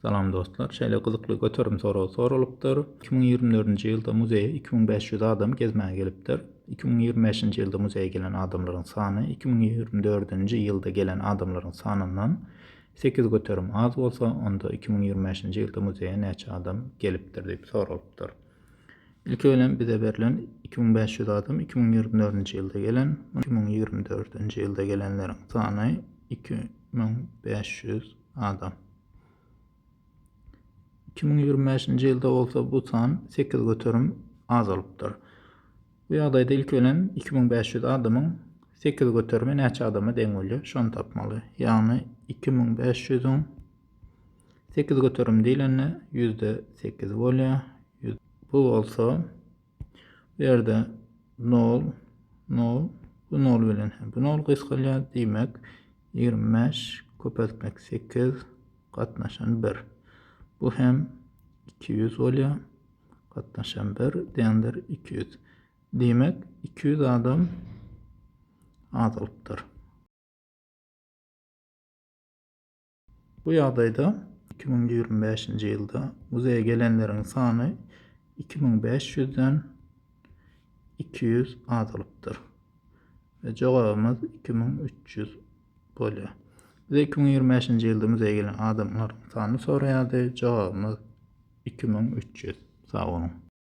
Salam dostlar. Şeýle gyzykly göterim soraw sorulupdyr. 2024-nji ýylda muzeýe 2500 adam gezmäge gelipdir. 2025-nji ýylda muzeýe gelen adamlaryň sany 2024-nji ýylda gelen adamlaryň sanyndan 8 göterim az bolsa, onda 2025-nji ýylda muzeýe näçe adam gelipdir diýip sorulupdyr. İlki ölen bize berilen 2500 adam 2024-nji ýylda gelen, 2024-nji ýylda gelenleriň sany 2500 adam. 2025-nji ýylda bolsa bu san 8 göterim az bolypdyr. Bu ýagdaýda ilk ölen 2500 adamyň 8 göterimi näçe adama deň bolýar? Şonu tapmaly. Ýagny 2500-üň 8 göterim diýilende %8 bolýar. Bu bolsa bu ýerde 0 0 bu 0 bilen bu 0 gysgalýar. Diýmek 25 köpeltmek 8 gatnaşan 1. Bu hem 200 bolýar. Gatnaşan 1 diýendir 200. Diýmek 200 adam az bolypdyr. Bu ýagdaýda 2025-nji ýylda muzeýe gelenleriň sany 2500-den 200 az bolypdyr. Ve jogabymyz 2300 bolýar. Biz 2025-nji ýylda muzeýe gelen adamlaryň sanyny soraýardy. Jogabymyz 2300. Sag bolun.